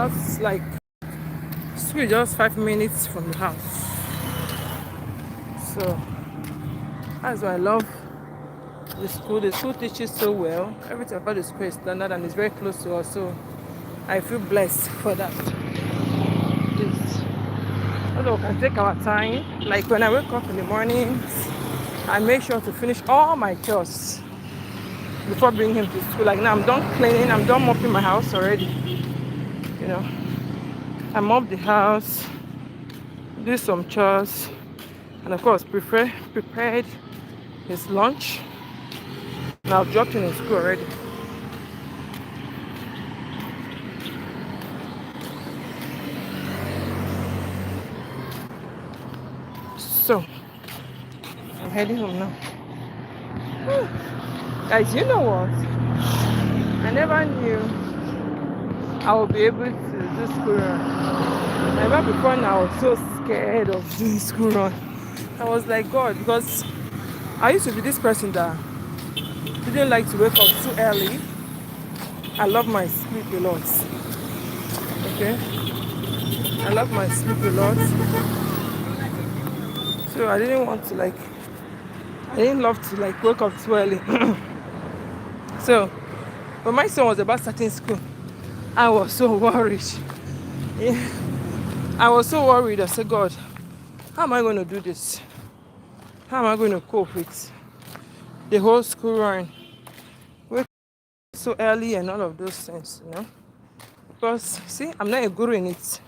just like school is just 5 minutes from the house. So that's why I love the school. The school teaches so well. Everything about the school is standard and it's very close to us. So I feel blessed for that. Yes. Although we can take our time. Like when I wake up in the mornings, I make sure to finish all my chores before bringing him to school. Like now I'm done cleaning, I'm done mopping my house already. You know, I mop the house, do some chores, and of course prepared his lunch. And I've dropped him in school already. So I'm heading home now. Guys, you know what? I never knew I would be able to do school run. Never before now I was so scared of doing school run. I was like, God, because I used to be this person that didn't like to wake up too early. I love my sleep a lot. Okay? I love my sleep a lot. So I didn't want to I didn't love to wake up too early. So when my son was about starting school, I was so worried. Yeah. I was so worried. I said, God, how am I going to do this? How am I going to cope with the whole school run? Wake up so early and all of those things, you know? Because, see, I'm not a guru in it.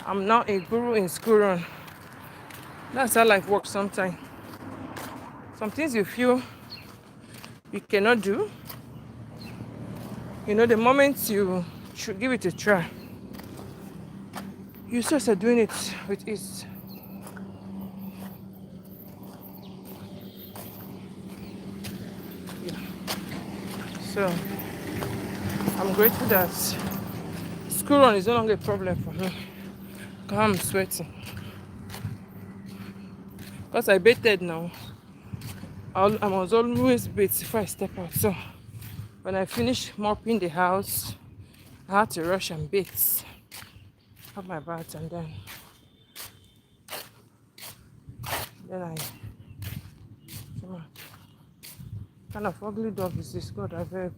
I'm not a guru in school run. That's how life works sometimes. Some things you feel you cannot do, you know, the moment you should give it a try, you start doing it with ease. Yeah. So I'm grateful that school run is no longer a problem for me. I'm sweating. Because I bathed now. I must always bathe before I step out. So when I finish mopping the house, I had to rush and bathe. Have my bath and then I come out. Kind of ugly dog is this? God, I beg.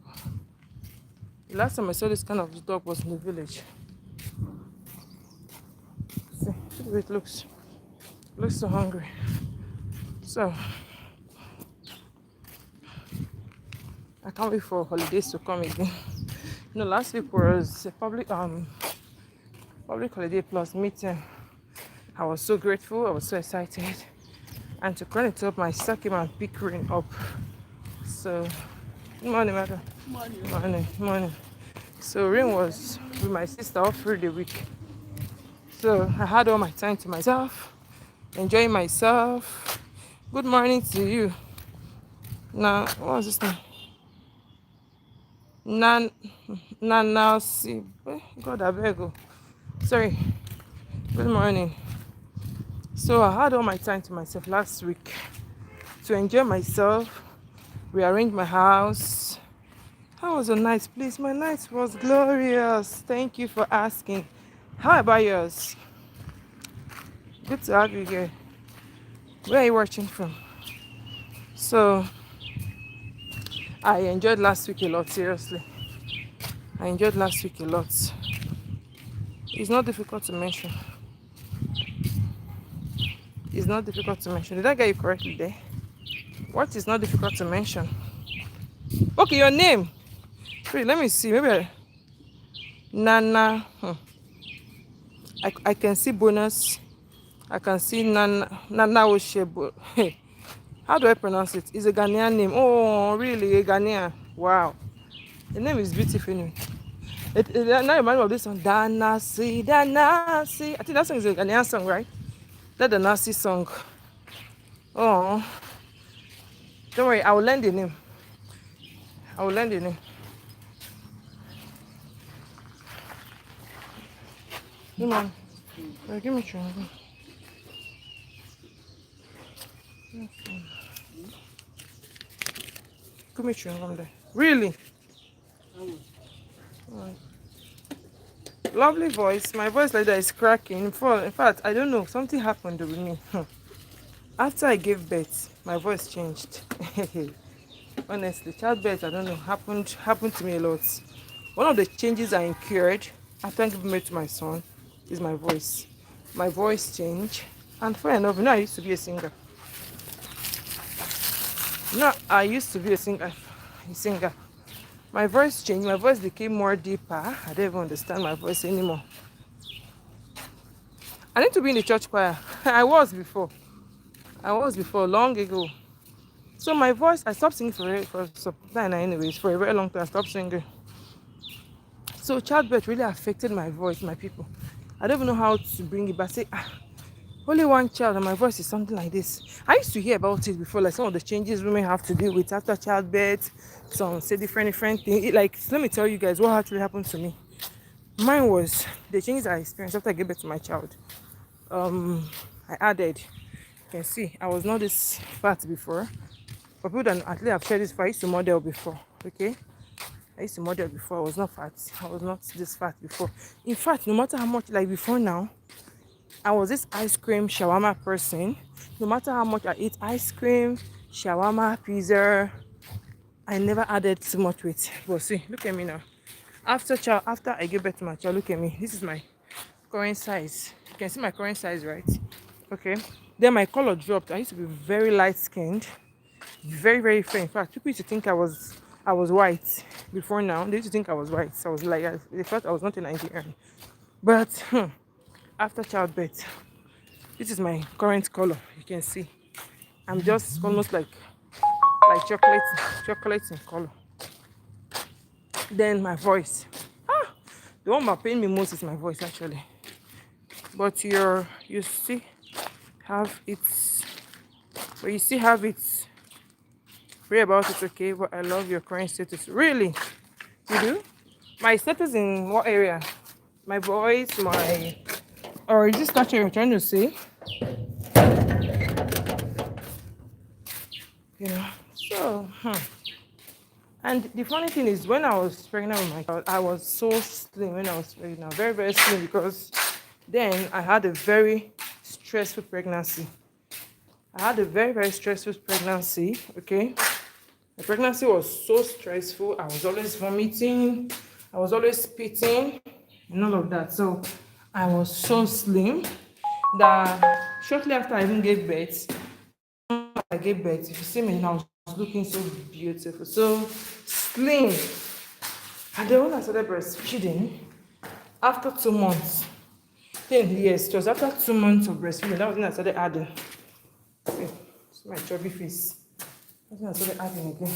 The last time I saw this kind of dog was in the village. See, look at it looks. Looks so hungry. So I can't wait for holidays to come again. You know, last week was a public holiday plus meeting. I was so grateful. I was so excited. And to crown it up, my son came and picked Rain up. So, good morning, madam. Morning. So Rain was with my sister all through the week. So I had all my time to myself, enjoying myself. Good morning to you. Now, what was this name? Nancy. God, I beg you. Sorry. Good morning. So I had all my time to myself last week to enjoy myself, rearrange my house. How was your night, please? My night was glorious. Thank you for asking. How about yours? Good to have you here. Where are you watching from? So I enjoyed last week a lot, seriously. I enjoyed last week a lot. It's not difficult to mention. It's not difficult to mention. Did I get you correctly there? What is not difficult to mention? Okay, your name. Wait, let me see. Maybe Nana. I can see bonus. I can see Nana Oshebo. Hey, how do I pronounce it? It's a Ghanaian name. Oh, really? A Ghanaian. Wow. The name is beautiful. It now reminds me of this song. Danasi, Danasi. I think that song is a Ghanaian song, right? That's the Nasi song. Oh, don't worry. I will learn the name. Come on. Give me chewing gum. Give me chewing gum there. Really? Right. Lovely voice. My voice like that is cracking. In fact, I don't know. Something happened with me. After I gave birth, my voice changed. Honestly, childbirth, I don't know, happened to me a lot. One of the changes I incurred after giving birth to my son is my voice. My voice changed, and fair enough, I used to be a singer. I used to be a singer. My voice changed. My voice became more deeper. I don't even understand my voice anymore. I need to be in the church choir. I was before, long ago. So my voice, I stopped singing for some time anyways. For a very long time, I stopped singing. So childbirth really affected my voice, my people. I don't even know how to bring it back. Say, only one child and my voice is something like this. I used to hear about it before, like some of the changes women have to deal with after childbirth. Some say different things. Like, let me tell you guys what actually happened to me. Mine was the changes I experienced after I gave birth to my child. I added. You can see I was not this fat before. For people that at least have shared this before, I used to model before. Okay, I used to model before. I was not fat. I was not this fat before. In fact, no matter how much, like before now, I was this ice cream shawarma person. No matter how much I eat ice cream, shawarma, pizza, I never added too much weight. But see, look at me now. After I gave birth to my child, look at me. This is my current size. You can see my current size, right? Okay. Then my color dropped. I used to be very light skinned, very very fair. In fact, people used to think I was white before now. They used to think I was white. So I was like, they thought I was not a Nigerian. But after childbirth, this is my current color. You can see I'm just almost like chocolate in color. Then my voice. The one that pain me most is my voice actually. But you still have its, but you still have its. Pray about it, okay? But I love your current status. Really? You do? My status in what area? My voice, or is this not what you're trying to say? You know. So, And the funny thing is, when I was pregnant with my child, I was so slim when I was pregnant, very, very slim, because then I had a very stressful pregnancy. I had a very, very stressful pregnancy, okay? The pregnancy was so stressful. I was always vomiting. I was always spitting and all of that. So I was so slim that shortly after I even gave birth, if you see me now, I was looking so beautiful, so slim. And then when I started breastfeeding, after 2 months, yes, it was after 2 months of breastfeeding, that was when I started adding. Okay, it's my chubby face. That's when I started adding again.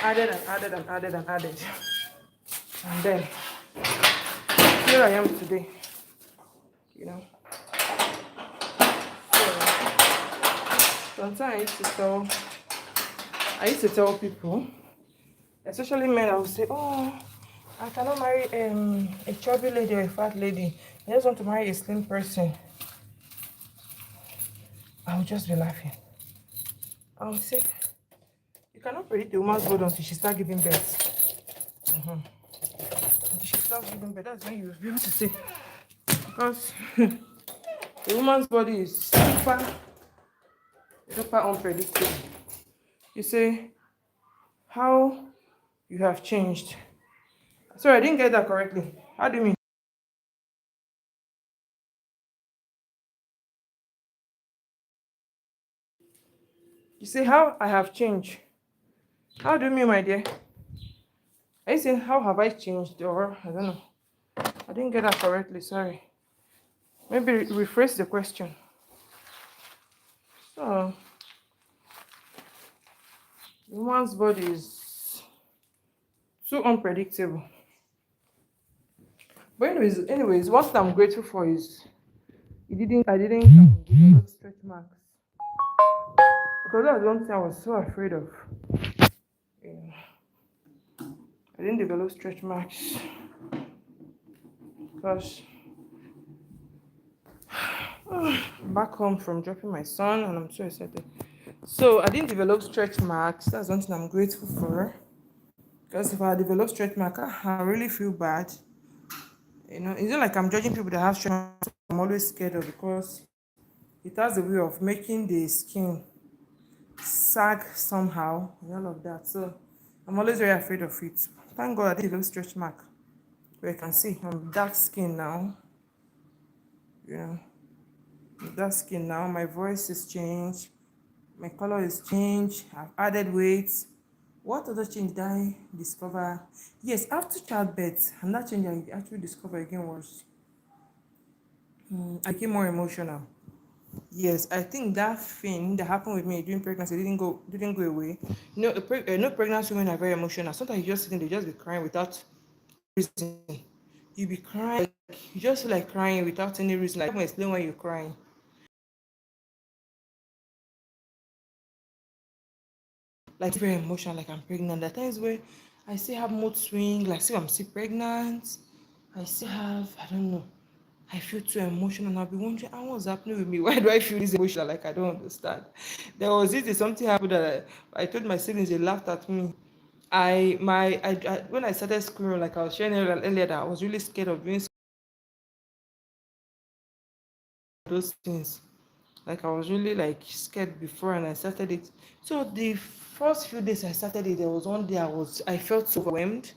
Added and added and added and added. And then here I am today. You know. So sometimes I used to tell people, especially men, I would say, oh, I cannot marry a chubby lady or a fat lady. I just want to marry a slim person. I would just be laughing. I would say, you cannot predict a woman's body until she starts giving birth. Until she starts giving birth, that's when you will be able to say. Because a woman's body is super unpredictable. You say, how you have changed. Sorry, I didn't get that correctly. How do you mean? You say, how I have changed. How do you mean, my dear? Are you saying, how have I changed? Or, I don't know. I didn't get that correctly, sorry. Maybe rephrase the question. So, woman's body is too unpredictable. But anyways, what I'm grateful for is I didn't develop stretch marks. Because that's one thing I was so afraid of. Yeah. I didn't develop stretch marks because back home from dropping my son, and I'm so excited. So I didn't develop stretch marks. That's one thing I'm grateful for. Because if I develop stretch marks, I really feel bad. It's not like I'm judging people that have strength. I'm always scared of because it has a way of making the skin sag somehow and all of that. So I'm always very afraid of it. Thank God I did a little stretch mark where you can see I'm dark skin now. You know, dark skin now. My voice is changed. My color is changed. I've added weight. What other change did I discover? Yes, after childbirth, another change I actually discovered again was I became more emotional. Yes, I think that thing that happened with me during pregnancy didn't go away. Pregnant women are very emotional. Sometimes you just sitting, they just be crying without reason. You be crying, you just feel like crying without any reason. Like, explain why you're crying. Like very emotional, like I'm pregnant. There are times where I still have mood swing, like see I'm still pregnant. I still have, I don't know. I feel too emotional and I'll be wondering, what's happening with me? Why do I feel this emotional? Like I don't understand. There was this something happened that I told my siblings, they laughed at me. I when I started school, like I was sharing earlier, that I was really scared of doing those things. Like I was really like scared before and I started it. So the first few days I started it, there was one day I felt so overwhelmed.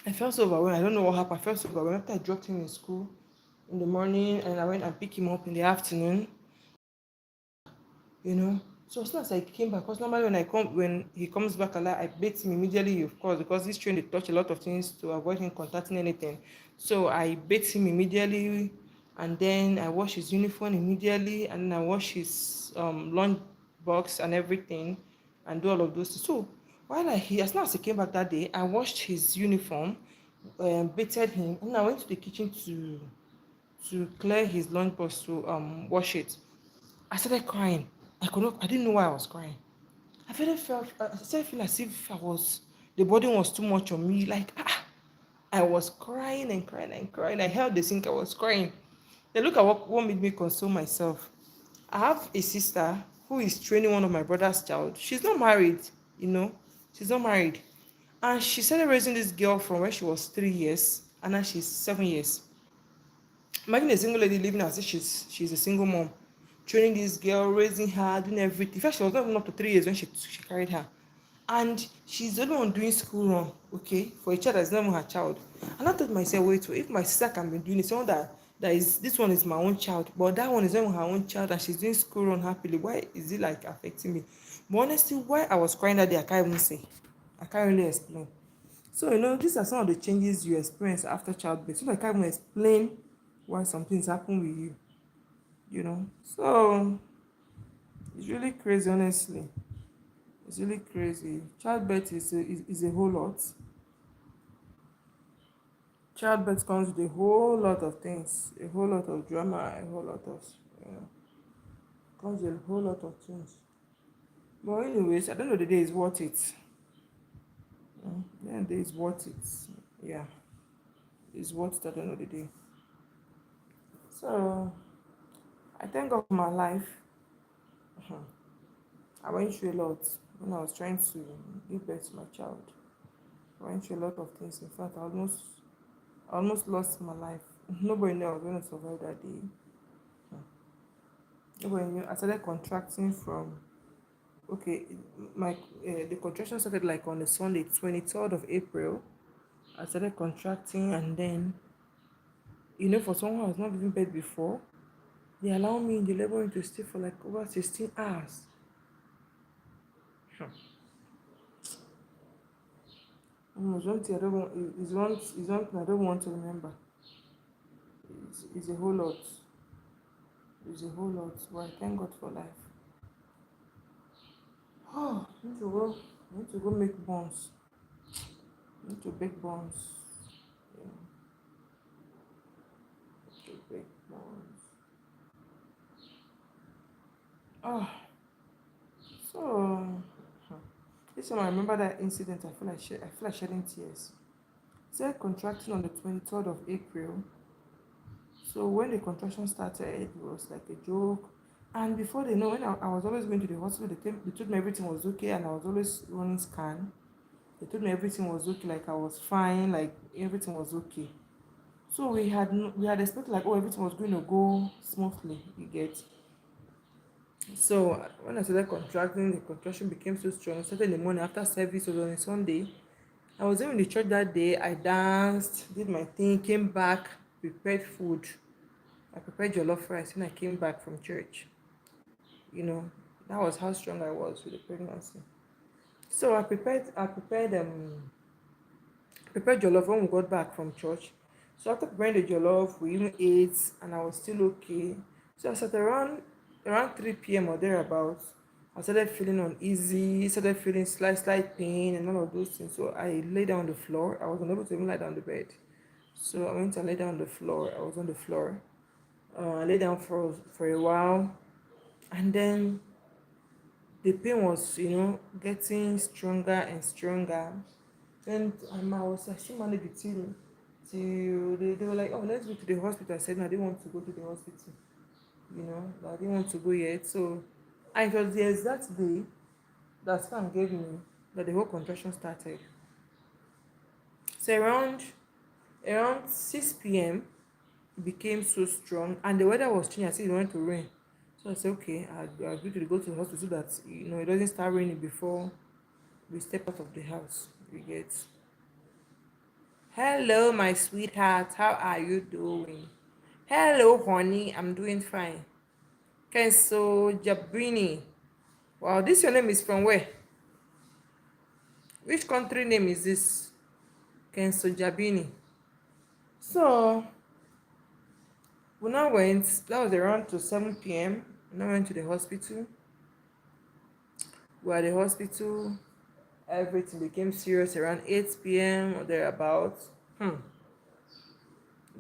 I felt so overwhelmed. I don't know what happened. I felt so overwhelmed after I dropped him in school in the morning and I went and picked him up in the afternoon. you know. So as soon as I came back, because normally when he comes back alive, I bathe him immediately, of course, because he's trained to touch a lot of things to avoid him contacting anything. So I bathe him immediately, and then I wash his uniform immediately, and I wash his lunch box and everything, and do all of those things. So as soon as he came back that day, I washed his uniform, bathed him, and I went to the kitchen to clear his lunchbox to wash it. I started crying. I didn't know why I was crying. I started feeling as if the burden was too much on me. Like, I was crying and crying and crying. I held the sink, I was crying. Then look at what made me console myself. I have a sister who is training one of my brother's child. She's not married, you know. She's not married. And she started raising this girl from when she was 3 years, and now she's 7 years. Imagine a single lady living as if she's a single mom, training this girl, raising her, doing everything. In fact, she was not even up to 3 years when she carried her. And she's the only one doing school run, okay, for a child that's not even her child. And I thought myself, wait, if my sister can be doing it, someone that is this one is my own child, but that one is not even her own child and she's doing school run happily, why is it like affecting me? But honestly, why I was crying that day, I can't even say. I can't really explain. So, these are some of the changes you experience after childbirth. So I can't even explain why some things happen with you. So it's really crazy, honestly. It's really crazy. Childbirth is a whole lot. Childbirth comes with a whole lot of things, a whole lot of drama, a whole lot of, you know, comes with a whole lot of things. But anyways, at the end of the day, it's worth it. At the end of the day, it's worth it. Yeah, it's worth it at the end of the day. So I thank God for my life. I went through a lot when I was trying to give birth to my child. I went through a lot of things. In fact, I almost lost my life. Nobody knew I was going to survive that day. Nobody knew. I started contracting from, okay, the contraction started like on a Sunday, 23rd of April. I started contracting, and then, for someone who has not given birth before, they allow me in the labor room to stay for like over 16 hours. It's one thing I don't want, it's one thing I don't want to remember. It's a whole lot. It's a whole lot. But I thank God for life. Oh, I need to go make buns. I need to bake buns. Yeah, to bake buns. Oh, so this time I remember that incident. I feel like shedding tears. Said contracting on the 23rd of April. So when the contraction started, it was like a joke. And before they know, when I was always going to the hospital, they told me everything was okay, and I was always running scan. They told me everything was okay, like I was fine, like everything was okay. So we had expected like, oh, everything was going to go smoothly. You get. So when I started contracting, the contraction became so strong. I started in the morning after service. It was on a Sunday. I was in the church that day. I danced, did my thing, came back, prepared food. I prepared jollof rice when I came back from church. You know, that was how strong I was with the pregnancy. So I prepared jollof when we got back from church. So after preparing the jollof, we even ate and I was still okay. So I started around 3 p.m. or thereabouts. I started feeling uneasy, started feeling slight pain and all of those things. So I lay down on the floor. I was unable to even lie down on the bed. So I went and lay down on the floor. I was on the floor. I lay down for a while, and then the pain was, getting stronger and stronger. And I was like, she managed it till they were like, oh, let's go to the hospital. I said, no, I didn't want to go to the hospital. I didn't want to go yet. So, and it was the exact day that scan gave me that the whole contraction started. So around 6 p.m., it became so strong, and the weather was changing. I said it wanted to rain. So I said, okay, I agreed to go to the hospital so that it doesn't start raining before we step out of the house. We get. Hello, my sweetheart. How are you doing? Hello, honey. I'm doing fine. Kenso Jabrini. Wow, this your name is from where? Which country name is this? Kenso Jabini. So we now went. That was around to 7 p.m. We now went to the hospital. We were at the hospital. Everything became serious around 8 p.m. or thereabouts. It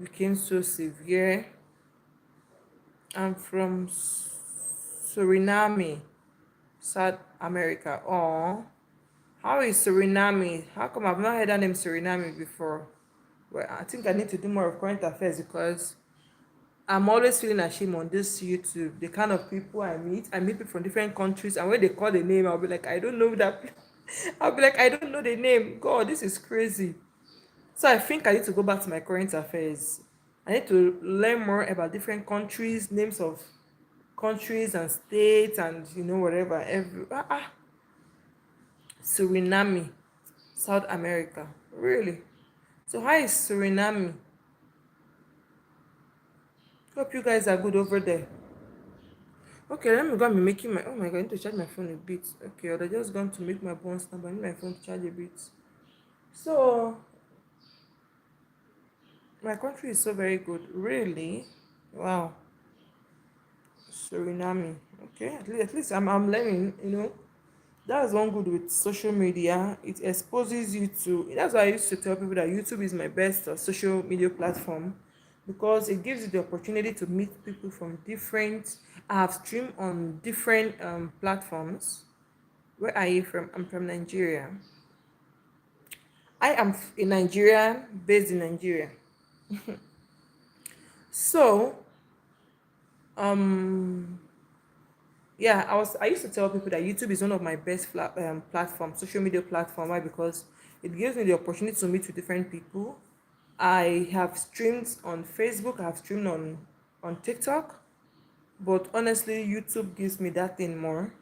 became so severe. I'm from Suriname, South America. Oh, how is Suriname? How come I've not heard that name Suriname before? Well, I think I need to do more of current affairs because I'm always feeling ashamed on this YouTube. The kind of people I meet people from different countries, and when they call the name, I'll be like, I don't know that. I'll be like, I don't know the name. God, this is crazy. So I think I need to go back to my current affairs. I need to learn more about different countries, names of countries and states, and whatever. Suriname, South America. Really? So how is Suriname? Hope you guys are good over there. Okay, let me go and be making my. Oh my god, I need to charge my phone a bit. Okay, I just going to make my bones now, but I need my phone to charge a bit. So my country is so very good. Really? Wow. Suriname. Okay, at least I'm learning. That's one good with social media. It exposes you to. That's why I used to tell people that YouTube is my best social media platform because it gives you the opportunity to meet people from different. I have streamed on different platforms. Where are you from? I'm from Nigeria. I am a Nigerian based in Nigeria. So, um, yeah, I used to tell people that YouTube is one of my best platforms, social media platform. Why? Because it gives me the opportunity to meet with different people. I have streamed on Facebook. I have streamed on TikTok, but honestly, YouTube gives me that thing more.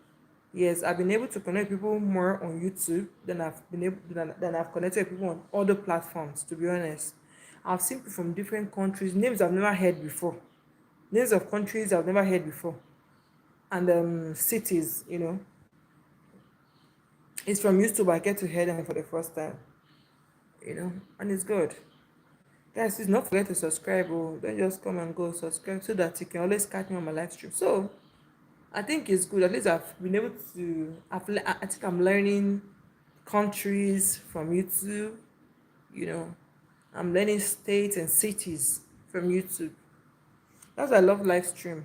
Yes, I've been able to connect people more on YouTube than I've connected with people on other platforms. To be honest, I've seen people from different countries, names I've never heard before, names of countries I've never heard before, and cities. It's from YouTube. I get to hear them for the first time. And it's good. Guys, please don't forget to subscribe. Oh, don't just come and go. Subscribe so that you can always catch me on my live stream. So I think it's good. At least I've been able to. I think I'm learning countries from YouTube. You know, I'm learning states and cities from YouTube. That's why I love live stream.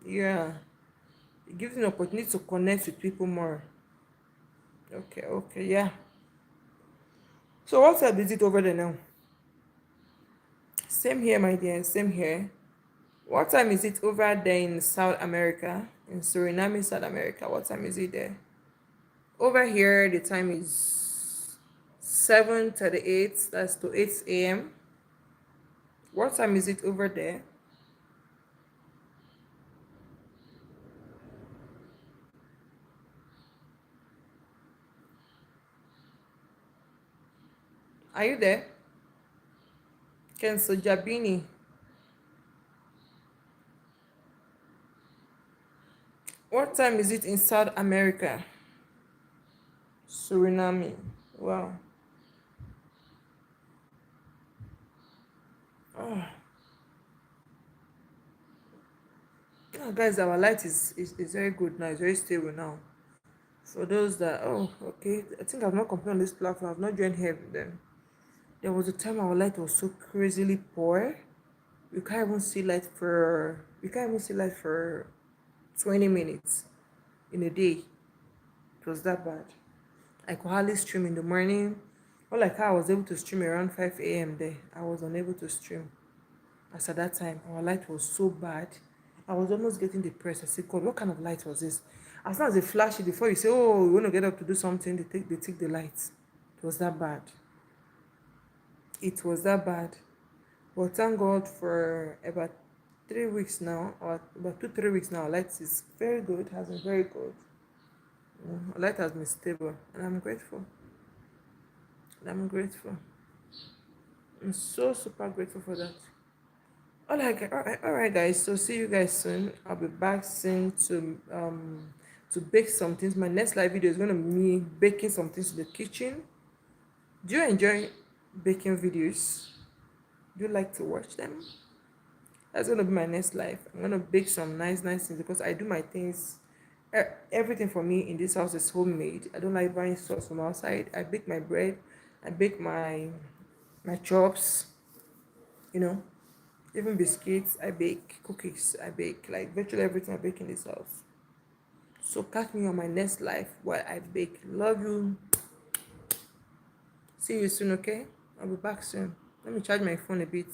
Yeah, it gives me an opportunity to connect with people more. Okay, yeah. So what's up? Is it over there now? Same here, my dear. Same here. What time is it over there in South America? In Suriname, South America. What time is it there? Over here, the time is 7:38. That's to 8 a.m. What time is it over there? Are you there? Kenso Jabini. What time is it in South America? Suriname. Wow. Oh, yeah, guys, our light is very good now. It's very stable now. For those that, oh, okay, I think I've not complained on this platform. I've not joined here with them. There was a time our light was so crazily poor. You can't even see light for 20 minutes in a day. It was that bad. I could hardly stream in the morning. Or like how I was able to stream around 5 a.m. there. I was unable to stream. As at that time, our light was so bad. I was almost getting depressed. I said, God, what kind of light was this? As soon as they flash it, before you say, oh, you want to get up to do something, they take the lights. It was that bad. It was that bad. But thank God for about 3 weeks now, or about 2, 3 weeks now, light is very good, has been very good. Light has been stable, and I'm grateful. I'm grateful. I'm so super grateful for that. All right, guys. So see you guys soon. I'll be back soon to bake some things. My next live video is gonna be me baking some things in the kitchen. Do you enjoy baking videos? Do you like to watch them? That's gonna be my next live. I'm gonna bake some nice things because I do my things. Everything for me in this house is homemade. I don't like buying stuff from outside. I bake my bread. I bake my chops. You know, even biscuits. I bake cookies. I bake like virtually everything I bake in this house. So catch me on my next live while I bake. Love you. See you soon. Okay, I'll be back soon. Let me charge my phone a bit.